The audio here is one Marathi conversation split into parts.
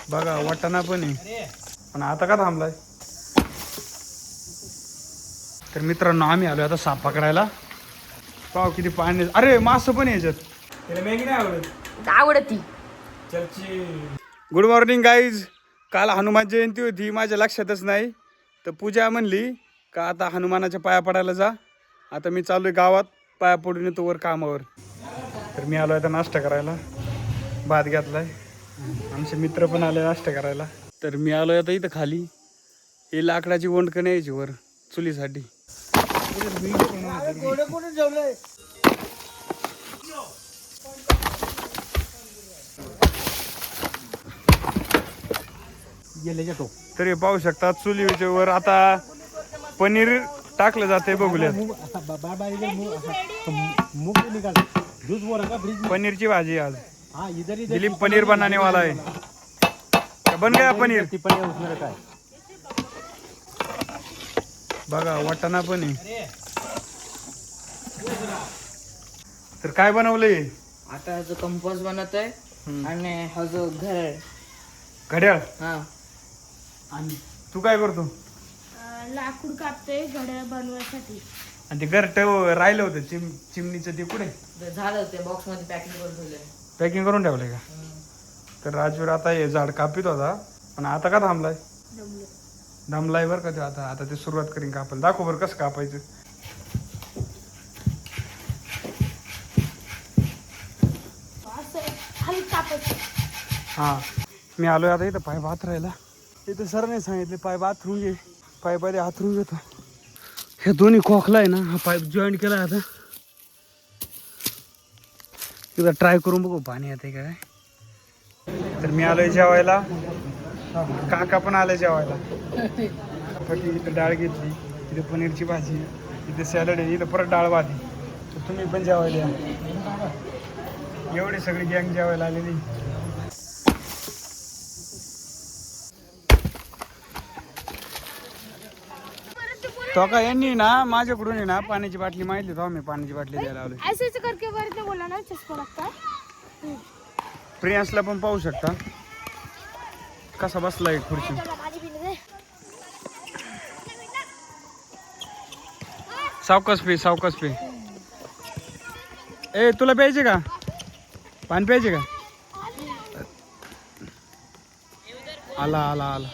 बघा वाटाणा पण आहे. पण आता का थांबलाय? तर मित्रांनो आम्ही आलो आता साप पकडायला. पाव किती पाणी. अरे मासं पण आहे याच्यात. त्याला मॅगी नाही आवडत. आवडती. चलची. Good morning guys. काल हनुमान जयंती होती, माझ्या लक्षातच नाही. तर पूजा म्हणली का आता हनुमानाच्या पाया पडायला जा. आता मी चालू आहे गावात, पाया पडून येतो वर कामावर. तर मी आलो आता नाश्ता करायला. भात घातलाय. आमचे मित्र पण आले नाश्ता करायला. तर मी आलो आता इथं खाली. हे लाकडाची वंडकं यायची वर चुलीसाठी. तरी पाहू शकता चुलीच्या वर आता पनीर टाकलं जाते बघूया. पनीरची भाजी आज. दिलीप पनीर बनाने वाला है. बन गया पनीर. बघा वाटाणा पण आहे. तर काय बनवलंय आता हा जो कंपोस्ट बनवत आहे आणि हा जो घर घड्याळ. हा आणि तू काय करतो? लाकूड कापते घड्याळ बनवायसाठी. आणि ते घरट राहिलं होतं चिमणीचं ते कुठे? झालं ते बॉक्स मध्ये पॅकिंग करून ठेवलंय. पॅकिंग करून ठेवलंय का? तर राजवीर आता हे झाड कापित होता, पण आता का थांबलाय? दमलाय बरं का ते. आता आता ते सुरुवात करीन कापायला. दाखव बरं कसं कापायचं. हा मी आलोय आता इथं पाय बाथ राहिला. इथं सर नाही सांगितले पाय बाथरूम घे. पाय पाय हातरून घेतो. हे दोन्ही खोकला आहे ना, हा पाईप जॉईंट केलाय आता. एकदा ट्राय करून बघू पाणी येते काय. तर मी आलोय जेवायला. काका पण आले जेवायला. इथं डाळ घेतली, इथे पनीरची भाजी, इथे सॅलड आहे, इथं परत डाळ भाजी. तर तुम्ही पण जेवायला या. एवढी सगळी गँग जेवायला आलेली. तो का यांनी ना माझ्याकडून आहे ना पाण्याची बाटली माहिती तो मी पाण्याची बाटली द्यायला आलोय. ऐसे करके वरती बोला ना चष्मा लागता. प्रियांसला पण पाहू शकता कसा बसलाय खुर्ची. सावकाश पे सावकाश पे. ए तुला प्यायचे का पाणी? प्यायचे का? आला आला आला.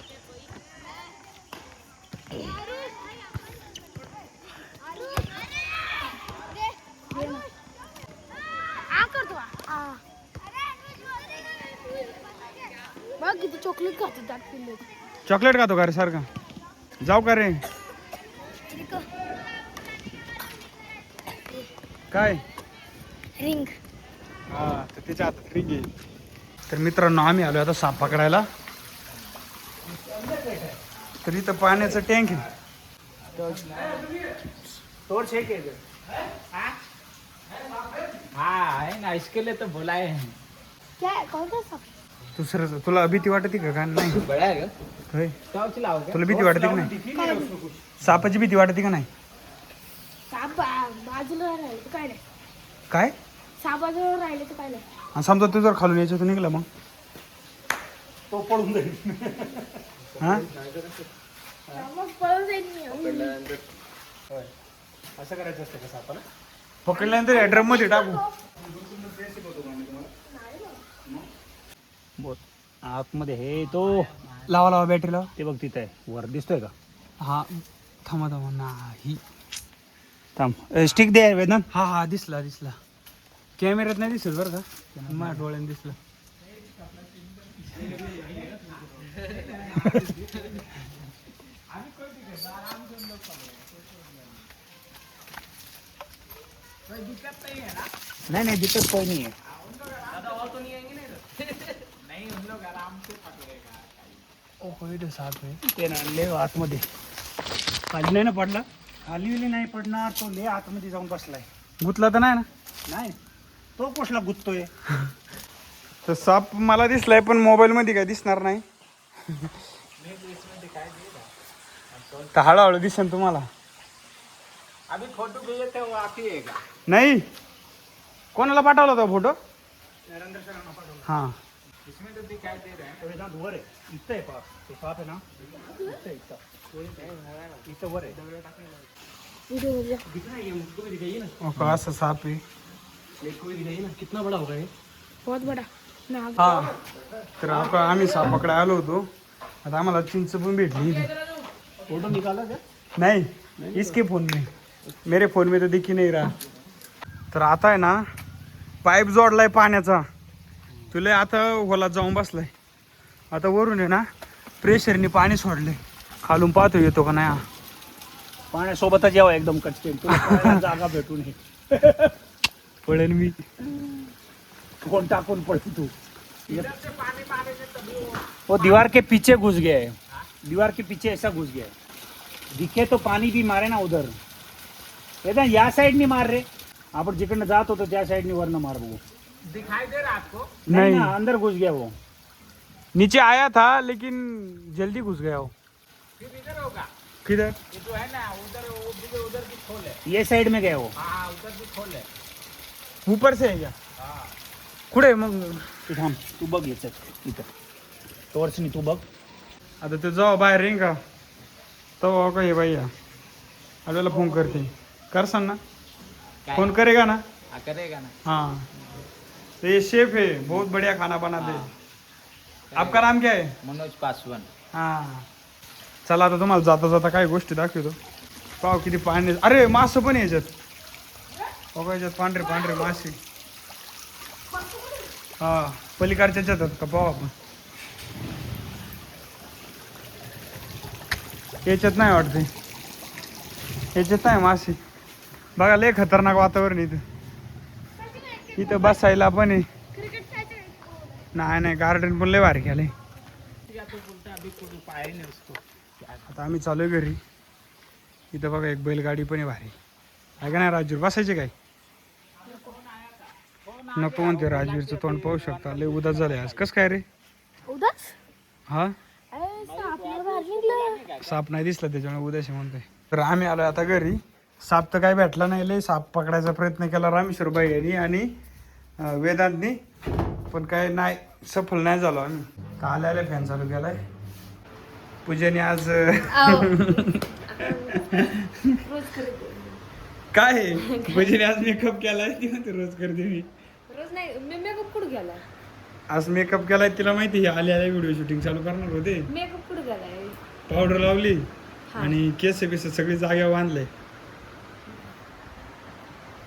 बघ किती चॉकलेट खातो दाट पिल्ले. चॉकलेट खातो का रे सारखा? जाऊ का रे? काय रिंग. हा तर त्याच्या हातात रिंग आहे. तर मित्रांनो आम्ही आलो आता साप पकडायला. तर इथं पाण्याचं टँक आहे. हाँ ना, इसके लिए तो बोला है. क्या है? कौन सा साप? दुसरं तुला भीती वाटते का? नाही बड़ा है होय. क्या चिल्लाओ क्या? तुला भीती वाटते का नाही? सापाची भीती वाटते का नाही? साप बाजूला राहिले तर काय नाही. काय? साप बाजूला राहिले तर काय नाही. आणि समजा तू जर खालून यायचं निघला मग तो पळून जाईल. हा मग पळून जाईल मी. असं करायचं असतं का सापाला? पकडल्यानंतर या ड्रम मध्ये टाकू. आतमध्ये हे तो लावा लावा बॅटरी लावा. ते बघ तिथे वर दिसतोय का? हा थांबा थांबा नाही. थांब स्टिक दे वेदन. हा हा दिसला दिसला. कॅमेऱ्यात नाही दिसत बरं का, माझ्या डोळ्याने दिसलं. नहीं नहीं दिक्कत कोई नहीं है. साप आहे. ते ना ले आतमध्ये खाली नाही ना पडला. खाली विली नाही पडणार. तो ले आतमध्ये जाऊन बसलाय. गुतला तर नाही ना? नाही तो कसला गुततोय. तर साप मला दिसलाय पण मोबाईल मध्ये काय दिसणार नाही. तर हळूहळू दिसेल तुम्हाला. अभी फोटो भेजे थे वो आती है का? नाही कोणाला पाठवला होता फोटो? नरेंद्र सरांना पाठवला. हां तो वेदांत वर आहे इथं आहे पहा तो साप आहे ना इथं आहे, इथं वर आहे असं साप आहे. कितना बड़ा होगा ये बहुत बडा नाग. हा तर आम्ही साप पकडायला आलो होतो. आता आम्हाला चिंच पण भेटली इथे. फोटो निकाला क्या नहीं इसके फोन में, मेरे फोन में तो दिख ही नहीं रहा. तर आता आहे ना पाईप जोडलाय पाण्याचा, तुला आता होला जाऊन बसलाय. आता वरून आहे ना प्रेशरने पाणी सोडले, खालून पाहतो येतो का नाही हा. पाण्यासोबतच यावं एकदम कच्चे तुला पळायला जागा भेटू नये पडेल मी. फोन टाकून पडतो तू वो दीवार के पीछे घुस गया है, दीवार के पीछे ऐसा घुस गया है. दिखे तो पाणी भी मारे ना उधर एकदम या साईडनी मार रे. आपण जिकडनं जात होतो त्या साईडनी वरनं मार बघू. दिखाई दे रहा आपको? नहीं नहीं. ना अंदर घुस गया वो. नीचे आया था लेकिन जल्दी घुस गया वो. फिर इधर होगा. किधर? ये जो है ना उधर वो उधर भी खोल है. ये साइड में गया वो. हाँ उधर भी खोल है. ऊपर से है क्या? हाँ कुठे मग? तू थांब तू बघ याच्यात इथं टॉर्चनी तू बघ. आता ते जाऊ बाहेर येईन का तो का ये भैया आपल्याला फोन करते. करसान ना? फोन करेगा ना? हाँ करेगा ना. हाँ तो ये शेफ है, बहुत बढ़िया खाना बनाते हैं. आपका नाम क्या है? मनोज पासवान. हाँ चला आता तुम्हाला जाता जाता काय गोष्टी दाखवतो. पाव किती पाणी. अरे मासे पण आहे याच्यात. हो का याच्यात पांढरे पांढरे मासे. हा पलीकडच्या याच्यात का पाव आपण. याच्यात नाही वाटते, याच्यात नाही मासे. बघा लय खतरनाक वातावरण इथं. इथं बसायला पण आहे. क्रिकेट खेळायचं. नाही नाही गार्डन पण लय भारी केलंय. अभी कोई पाया नहीं उसको. आता आम्ही चालू आहे घरी. इथं बघा एक बैलगाडी पण आहे भारी. आहे का नाही राजूर? बसायचे काय? नको म्हणते. राजवीरचं तोंड पाहू शकता लय उदास झालंय आज. कसं काय रे? उदास. हा अरे सापला बाहेर निघलं. साप नाही दिसला त्याच्यामुळे उदास आहे म्हणतोय. तर आम्ही आलो आता घरी. साप तर काय भेटला नाही. लय साप पकडायचा प्रयत्न केला रामेश्वर बाई यांनी आणि वेदांतनी, पण काय नाही सफल नाही झालो आम्ही. काल आले फॅन चालू केलाय. पूजेने आज रोज करते. काय आहे? पूजेने आज मेकअप केलाय. ती म्हणते रोज करते मी. रोज नाही. मी मेकअप कुठं गेला? आज मेकअप केलाय. तिला माहिती आहे आले व्हिडिओ शूटिंग चालू करणार होते. मेकअप कुठं गेलाय? पावडर लावली आणि केस बिस सगळी जाग्यावर बांधले.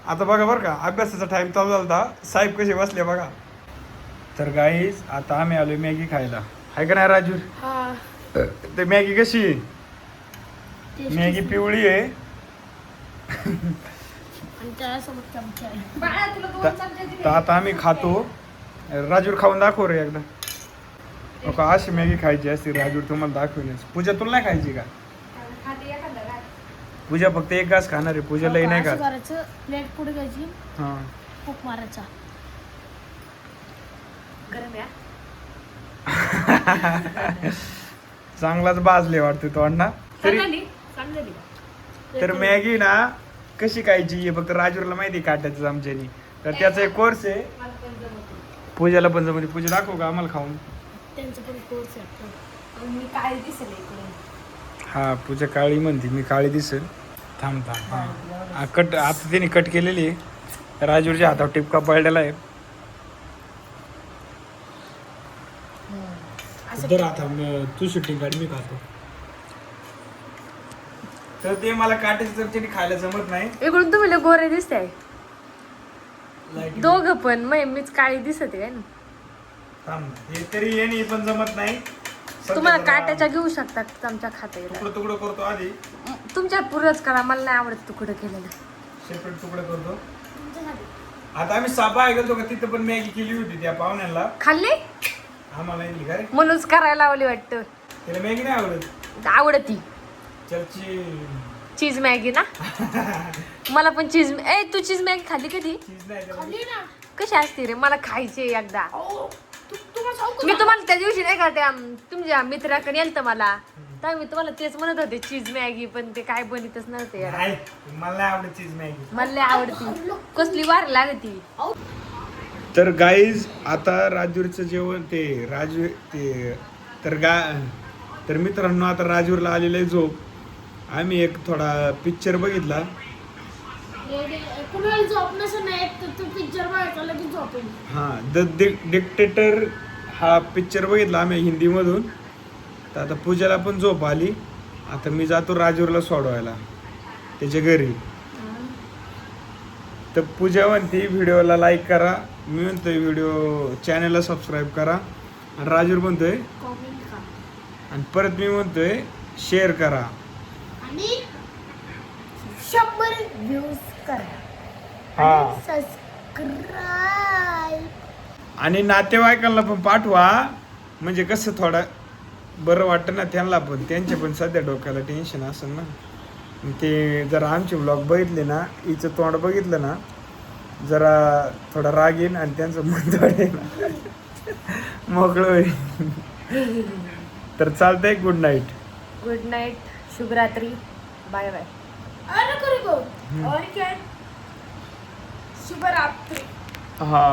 आता बघा बरं का अभ्यासाचा टाइम चालू झाला होता. साहेब कसे बसले बघा. तर गाईज आता आम्ही आलो मॅगी खायला. आहे का नाही राजू? हा. ते मॅगी कशी आहे? मॅगी पिवळी आहे. आणि त्यासोबत चमचा आहे. बाळा तुला दोन चमचे दिले. तर आता आम्ही खातो. राजूर खाऊन दाखव रे एकदा. हो का अशी मॅगी खायची असते राजूर तुम्हाला दाखवण्यास. पूजा तुला नाही खायची का? खाते एखादा घास. पूजा फक्त एक घास खाणार आहे. पूजा लई नाही असं खात. करायचं. प्लेट पुढे घ्यायची. हां खूप मारायचा. गरम या. चांगलाच बाजले वाटते तो अण्णा तरी. चांगली. तर मॅगी ना कशी खायची हे फक्त राजूरला माहिती काटायचं आमच्यानी. तर त्याचा एक कोर्स आहे. पूजाला पण जमते. पूजा दाखव का आम्हाला खाऊन. त्यांचं पण कोर्स आहे. मी काय दिसेल इकडे. हा पूजा काळी म्हणते. मी काळी दिसेल. थांब थांब. हा कट आता त्याने कट केलेली आहे. राजूरच्या हातावर टिपका पडलेला आहे. जर आता तू शूटिंग काढ मी खातो. तर ते मला काट्याच्या चमच्याने खायला जमत नाही. इकडून तुम्ही लय गोरे दिसताय दोघं पण. मीच काळी दिसते काय ना. थांब हे तरी येणे पण जमत नाही. तुम्हाला काट्याच्या घेऊ शकता चमचा खाता येईल. तुकडं तुकडं करतो आधी. तुमच्या पुरच करा. मला नाही आवडत तुकडं केलेलं. सेपरेट तुकडं करतो. आता आम्ही सापा गेलो का तिथं पण मॅगी केली होती त्या पाहुण्याला. खाल्ली आम्हाला नाही दिली का रे? म्हणूनच करायला लावली वाटतं. त्याला मॅगी नाही आवडत. आवडती चलची चीज मॅगी ना. मला पण चीज. तू चीज मॅगी खाल्ली कधी? चीज नाही कशी असते रे? मला खायची एकदा. मी तुम्हाला त्या दिवशी नाही का त्या तुमच्या मित्राकडे येईल तर मला तर मी तुम्हाला तेच म्हणत होते चीज मॅगी, पण ते काय बनतच नव्हते. मला नाही आवडत चीज मॅगी. मला आवडती. कसली वार लागती. तर गाईज आता राजूरचं जेवण ते राजू ते तर मित्रांनो आता राजूरला आलेलं आहे झोप. आम्ही एक थोडा पिक्चर बघितला. कुणाला झोप नसेल ना एक तर पिक्चर बघायचा लगेच झोपेल. हां द डिक्टेटर हा पिक्चर बघितला आम्ही हिंदीमधून. तर आता पूजाला पण झोप आली. आता मी जातो राजूरला सोडवायला त्याच्या घरी. तर पूजा म्हणते व्हिडिओला लाईक करा, मी म्हणतोय व्हिडिओ चॅनलला सबस्क्राईब करा, आणि राजूर म्हणतोय कॉमेंट का आणि परत मी म्हणतोय शेअर करा आणि 100 व्ह्यूज करा. हा सबस्क्राईब आणि नातेवाईकांना पण पाठवा, म्हणजे कसं थोडं बरं वाटतं ना त्यांना पण. त्यांचे पण सध्या डोक्याला टेन्शन असेल ना. ते जरा आमचे ब्लॉग बघितले ना, हिचं तोंड बघितलं ना, जरा थोडा राग येईन आणि त्यांचं मन थोडं ना मोकळं होईल. तर चालतंय. Good night. गुड नाईट, शुभरात्री, बाय बाय. अरे करू गो और क्या शुभरात्री. हा